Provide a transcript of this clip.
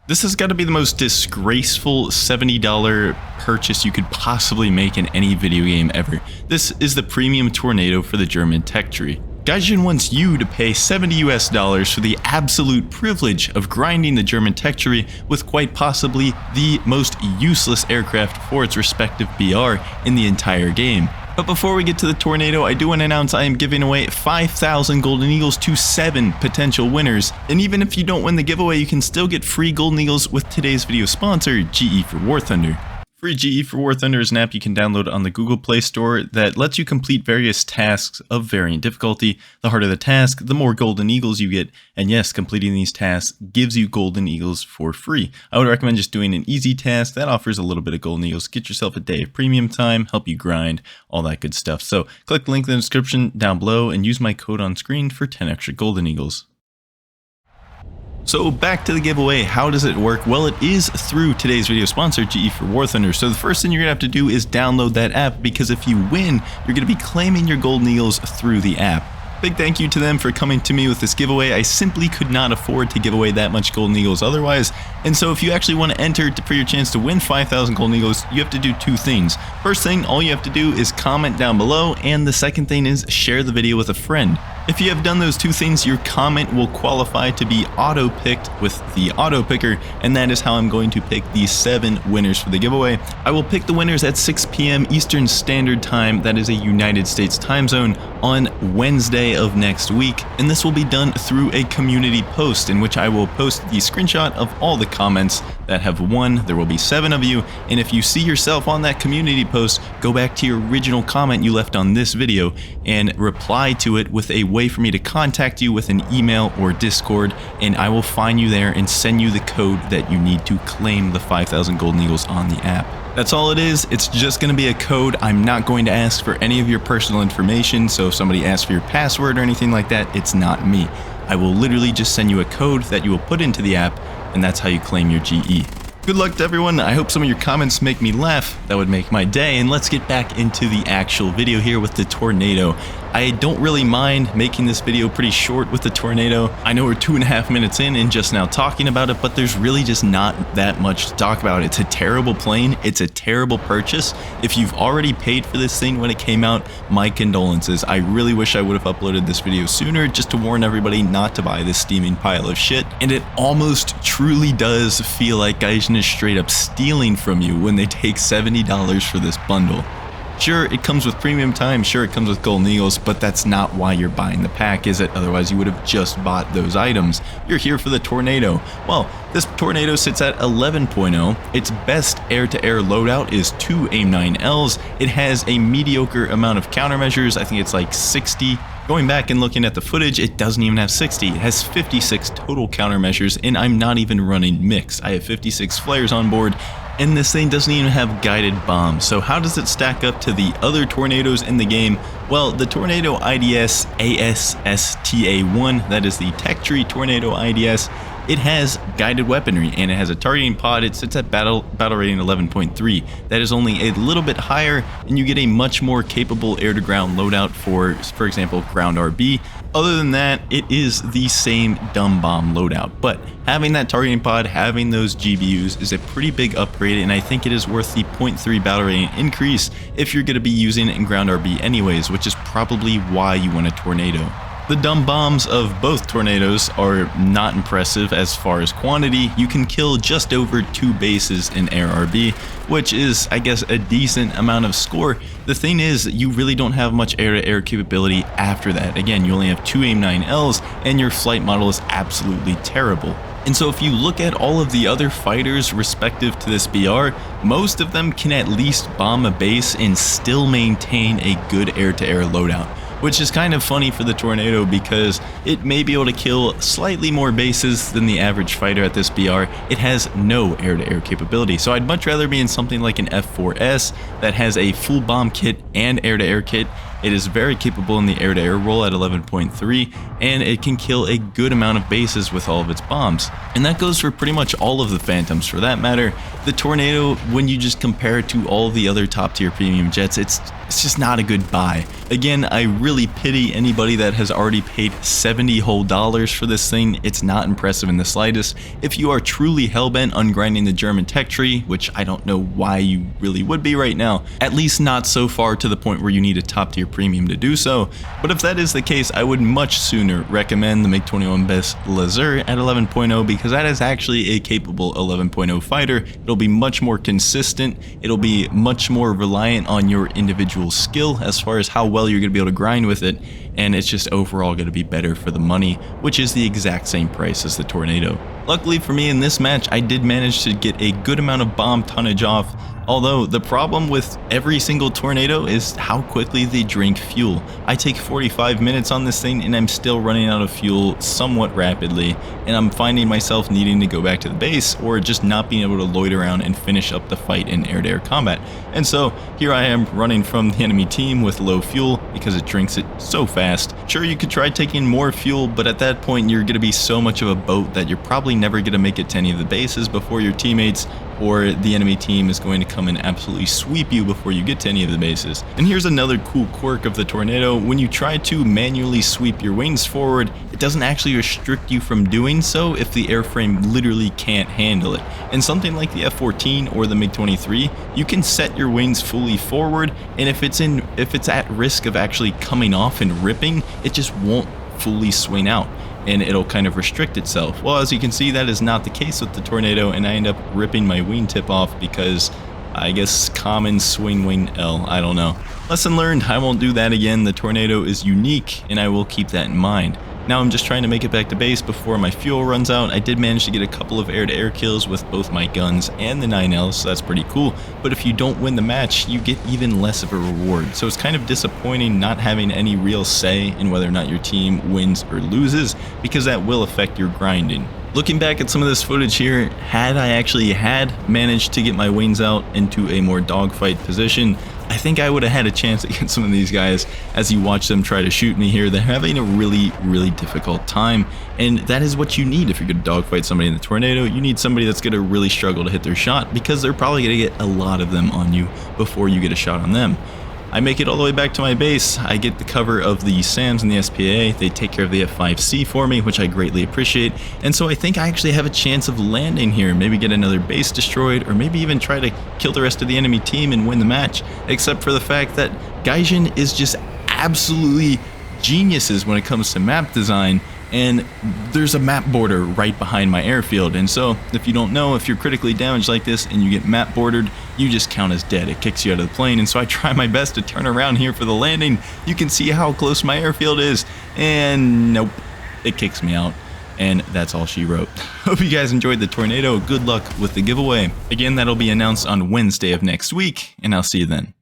This has got to be the most disgraceful $70 purchase you could possibly make in any video game ever. This is the premium tornado for the German tech tree. Gaijin wants you to pay $70 for the absolute privilege of grinding the German tech tree with quite possibly the most useless aircraft for its respective BR in the entire game. But before we get to the tornado, I do want to announce I am giving away 5,000 Golden Eagles to 7 potential winners. And even if you don't win the giveaway, you can still get free Golden Eagles with today's video sponsor, GE for War Thunder. Free GE for War Thunder is an app you can download on the Google Play Store that lets you complete various tasks of varying difficulty. The harder the task, the more Golden Eagles you get. And yes, completing these tasks gives you Golden Eagles for free. I would recommend just doing an easy task that offers a little bit of Golden Eagles. Get yourself a day of premium time, help you grind, all that good stuff. So click the link in the description down below and use my code on screen for 10 extra Golden Eagles. So back to the giveaway, how does it work? Well, it is through today's video sponsor, GE for War Thunder. So the first thing you're gonna have to do is download that app, because if you win, you're gonna be claiming your Golden Eagles through the app. Big thank you to them for coming to me with this giveaway. I simply could not afford to give away that much Golden Eagles otherwise. And so if you actually want to enter for your chance to win 5,000 Golden Eagles, you have to do 2 things. First thing, all you have to do is comment down below, and the second thing is share the video with a friend. If you have done those 2 things, your comment will qualify to be auto-picked with the auto-picker, and that is how I'm going to pick the 7 winners for the giveaway. I will pick the winners at 6 p.m. Eastern Standard Time, that is a United States time zone, on Wednesday of next week, and this will be done through a community post in which I will post the screenshot of all the comments that have won. There will be 7 of you, and if you see yourself on that community post, go back to your original comment you left on this video and reply to it with a way for me to contact you with an email or Discord, and I will find you there and send you the code that you need to claim the 5,000 Golden Eagles on the app. That's all it is. It's just going to be a code. I'm not going to ask for any of your personal information, so if somebody asks for your password or anything like that, it's not me. I will literally just send you a code that you will put into the app, and that's how you claim your GE. Good luck to everyone. I hope some of your comments make me laugh. That would make my day. And let's get back into the actual video here with the tornado. I don't really mind making this video pretty short with the tornado. I know we're 2.5 minutes in and just now talking about it, but there's really just not that much to talk about. It's a terrible plane. It's a terrible purchase. If you've already paid for this thing when it came out, my condolences. I really wish I would have uploaded this video sooner just to warn everybody not to buy this steaming pile of shit. And it almost truly does feel like Gaijin is straight up stealing from you when they take $70 for this bundle. Sure, it comes with premium time, sure it comes with Golden Eagles, but that's not why you're buying the pack, is it? Otherwise you would have just bought those items. You're here for the tornado. Well, this tornado sits at 11.0. Its best air-to-air loadout is 2 AIM-9Ls. It has a mediocre amount of countermeasures. I think it's like 60. Going back and looking at the footage, it doesn't even have 60. It has 56 total countermeasures, and I'm not even running mix. I have 56 flares on board, and this thing doesn't even have guided bombs. So how does it stack up to the other tornadoes in the game? Well, the Tornado IDS ASSTA-1, that is the Tech Tree Tornado IDS, it has guided weaponry, and it has a targeting pod. It sits at battle rating 11.3. That is only a little bit higher, and you get a much more capable air-to-ground loadout for example, ground RB. Other than that, it is the same dumb bomb loadout, but having that targeting pod, having those GBUs is a pretty big upgrade, and I think it is worth the 0.3 battle rating increase if you're going to be using it in ground RB anyways, which is probably why you want a tornado. The dumb bombs of both tornadoes are not impressive as far as quantity. You can kill just over 2 bases in air RB, which is, I guess, a decent amount of score. The thing is, you really don't have much air-to-air capability after that. Again, you only have 2 AIM-9Ls, and your flight model is absolutely terrible. And so if you look at all of the other fighters respective to this BR, most of them can at least bomb a base and still maintain a good air-to-air loadout. Which is kind of funny for the tornado, because it may be able to kill slightly more bases than the average fighter at this BR. It has no air-to-air capability, so I'd much rather be in something like an F4S that has a full bomb kit and air-to-air kit, It is very capable in the air-to-air roll at 11.3, and it can kill a good amount of bases with all of its bombs. And that goes for pretty much all of the Phantoms for that matter. The Tornado, when you just compare it to all the other top tier premium jets, it's just not a good buy. Again, I really pity anybody that has already paid $70 whole for this thing. It's not impressive in the slightest. If you are truly hellbent on grinding the German tech tree, which I don't know why you really would be right now, at least not so far to the point where you need a top tier premium to do so. But if that is the case, I would much sooner recommend the MiG-21 Best Laser at 11.0 because that is actually a capable 11.0 fighter. It'll be much more consistent. It'll be much more reliant on your individual skill as far as how well you're going to be able to grind with it, and it's just overall going to be better for the money, which is the exact same price as the Tornado. Luckily for me in this match, I did manage to get a good amount of bomb tonnage off, although the problem with every single Tornado is how quickly they drink fuel. I take 45 minutes on this thing and I'm still running out of fuel somewhat rapidly, and I'm finding myself needing to go back to the base or just not being able to loiter around and finish up the fight in air-to-air combat. And so here I am running from the enemy team with low fuel because it drinks it so fast. Sure, you could try taking more fuel, but at that point you're going to be so much of a boat that you're probably never going to make it to any of the bases before your teammates, or the enemy team is going to come and absolutely sweep you before you get to any of the bases. And here's another cool quirk of the Tornado. When you try to manually sweep your wings forward, it doesn't actually restrict you from doing so if the airframe literally can't handle it. And something like the F-14 or the MiG-23, you can set your wings fully forward, and if it's at risk of actually coming off and ripping, it just won't fully swing out, and it'll kind of restrict itself. Well, as you can see, that is not the case with the Tornado, and I end up ripping my wingtip off because I guess common swing wing L, I don't know. Lesson learned, I won't do that again. The Tornado is unique, and I will keep that in mind. Now I'm just trying to make it back to base before my fuel runs out. I did manage to get a couple of air-to-air kills with both my guns and the 9Ls, so that's pretty cool. But if you don't win the match, you get even less of a reward. So it's kind of disappointing not having any real say in whether or not your team wins or loses, because that will affect your grinding. Looking back at some of this footage here, had I actually managed to get my wings out into a more dogfight position, I think I would have had a chance against some of these guys. As you watch them try to shoot me here, they're having a really, really difficult time, and that is what you need if you're going to dogfight somebody in the Tornado. You need somebody that's going to really struggle to hit their shot, because they're probably going to get a lot of them on you before you get a shot on them. I make it all the way back to my base. I get the cover of the SAMs and the SPA. They take care of the F5C for me, which I greatly appreciate. And so I think I actually have a chance of landing here, maybe get another base destroyed, or maybe even try to kill the rest of the enemy team and win the match, except for the fact that Gaijin is just absolutely geniuses when it comes to map design, and there's a map border right behind my airfield. And so if you don't know, if you're critically damaged like this and you get map bordered, you just count as dead. It kicks you out of the plane. And so I try my best to turn around here for the landing. You can see how close my airfield is, and nope, it kicks me out. And that's all she wrote. Hope you guys enjoyed the Tornado. Good luck with the giveaway. Again, that'll be announced on Wednesday of next week, and I'll see you then.